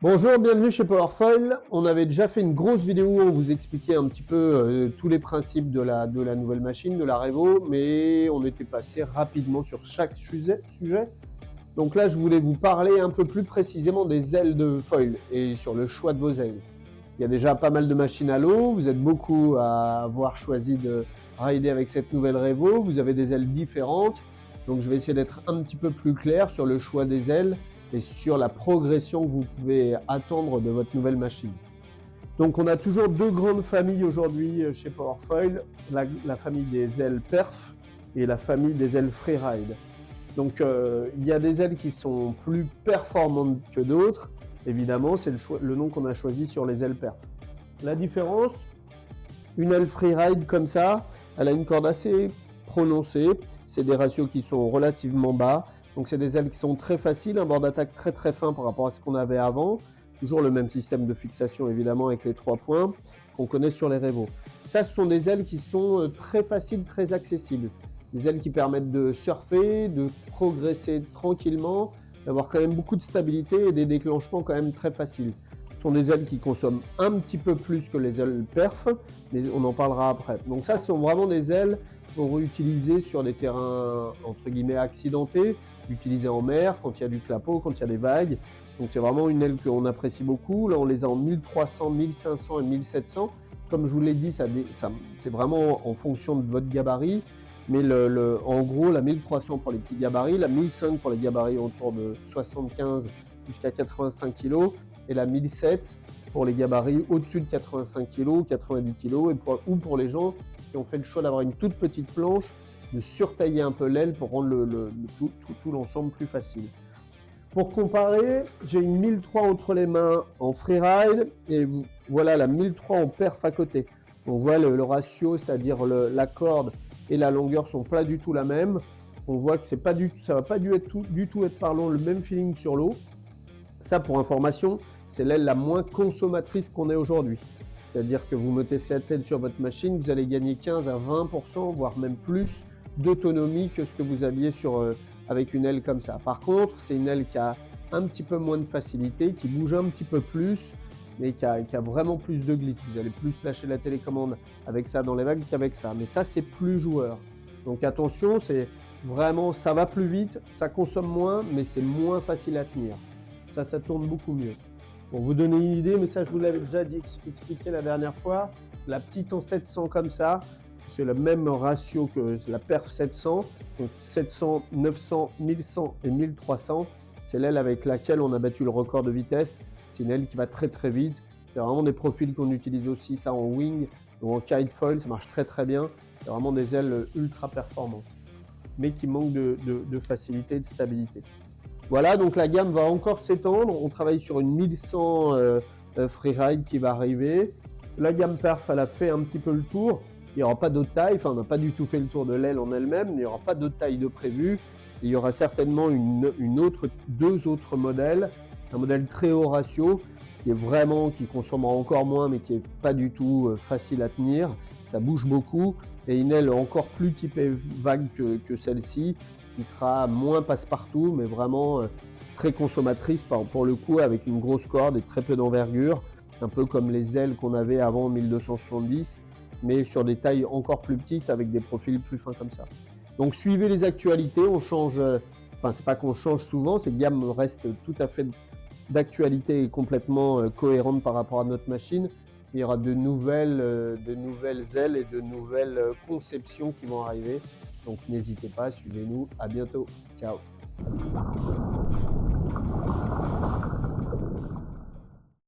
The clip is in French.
Bonjour, bienvenue chez Powerfoil. On avait déjà fait une grosse vidéo où on vous expliquait un petit peu tous les principes de la nouvelle machine, de la Revo, mais on était passé rapidement sur chaque sujet. Donc là, je voulais vous parler un peu plus précisément des ailes de foil et sur le choix de vos ailes. Il y a déjà pas mal de machines à l'eau, vous êtes beaucoup à avoir choisi de rider avec cette nouvelle Revo, vous avez des ailes différentes, donc je vais essayer d'être un petit peu plus clair sur le choix des ailes et sur la progression que vous pouvez attendre de votre nouvelle machine. Donc on a toujours deux grandes familles aujourd'hui chez Powerfoil, la famille des ailes Perf et la famille des ailes Freeride. Donc il y a des ailes qui sont plus performantes que d'autres, évidemment c'est le nom qu'on a choisi sur les ailes Perf. La différence, une aile Freeride comme ça, elle a une corde assez prononcée, c'est des ratios qui sont relativement bas, donc c'est des ailes qui sont très faciles, un bord d'attaque très très fin par rapport à ce qu'on avait avant, toujours le même système de fixation évidemment avec les 3 points qu'on connaît sur les Revo. Ça, ce sont des ailes qui sont très faciles, très accessibles. Des ailes qui permettent de surfer, de progresser tranquillement, d'avoir quand même beaucoup de stabilité et des déclenchements quand même très faciles. Ce sont des ailes qui consomment un petit peu plus que les ailes perf, mais on en parlera après. Donc ça, ce sont vraiment des ailes qu'on va utiliser sur des terrains entre guillemets accidentés, utilisées en mer, quand il y a du clapot, quand il y a des vagues. Donc c'est vraiment une aile qu'on apprécie beaucoup. Là, on les a en 1300, 1500 et 1700. Comme je vous l'ai dit, c'est vraiment en fonction de votre gabarit. Mais en gros, la 1300 pour les petits gabarits, la 1500 pour les gabarits autour de 75 jusqu'à 85 kg, et la 1700 pour les gabarits au-dessus de 85 kg, 90 kg, ou pour les gens qui ont fait le choix d'avoir une toute petite planche, de surtailler un peu l'aile pour rendre tout l'ensemble plus facile. Pour comparer, j'ai une 1003 entre les mains en freeride et voilà la 1003 en perf à côté. On voit le ratio, c'est-à-dire la corde et la longueur sont pas du tout la même. On voit que ça va pas du tout être pardon, le même feeling sur l'eau. Ça, pour information, c'est l'aile la moins consommatrice qu'on ait aujourd'hui. C'est-à-dire que vous mettez cette aile sur votre machine, vous allez gagner 15 à 20%, voire même plus d'autonomie que ce que vous aviez avec une aile comme ça. Par contre, c'est une aile qui a un petit peu moins de facilité, qui bouge un petit peu plus, mais qui a vraiment plus de glisse. Vous allez plus lâcher la télécommande avec ça dans les vagues qu'avec ça. Mais ça, c'est plus joueur. Donc attention, c'est vraiment, ça va plus vite, ça consomme moins, mais c'est moins facile à tenir. Ça tourne beaucoup mieux. Pour vous donner une idée, mais ça je vous l'avais déjà expliqué la dernière fois, la petite en 700 comme ça, c'est le même ratio que la perf 700, donc 700, 900, 1100 et 1300, c'est l'aile avec laquelle on a battu le record de vitesse. C'est une aile qui va très très vite. C'est vraiment des profils qu'on utilise aussi ça en wing ou en kite foil, ça marche très très bien. C'est vraiment des ailes ultra performantes, mais qui manquent de facilité et de stabilité. Voilà, donc la gamme va encore s'étendre. On travaille sur une 1100 freeride qui va arriver. La gamme perf, elle a fait un petit peu le tour. Il n'y aura pas d'autres tailles, enfin on n'a pas du tout fait le tour de l'aile en elle-même, il n'y aura pas d'autres tailles de prévues. Il y aura certainement deux autres modèles. Un modèle très haut ratio, qui consommera encore moins, mais qui n'est pas du tout facile à tenir. Ça bouge beaucoup. Et une aile encore plus typée vague que celle-ci, qui sera moins passe-partout, mais vraiment très consommatrice pour le coup, avec une grosse corde et très peu d'envergure, un peu comme les ailes qu'on avait avant 1270, mais sur des tailles encore plus petites avec des profils plus fins comme ça. Donc suivez les actualités, on change, enfin c'est pas qu'on change souvent, cette gamme reste tout à fait d'actualité et complètement cohérente par rapport à notre machine. Il y aura de nouvelles ailes et de nouvelles conceptions qui vont arriver. Donc n'hésitez pas, suivez-nous. À bientôt. Ciao.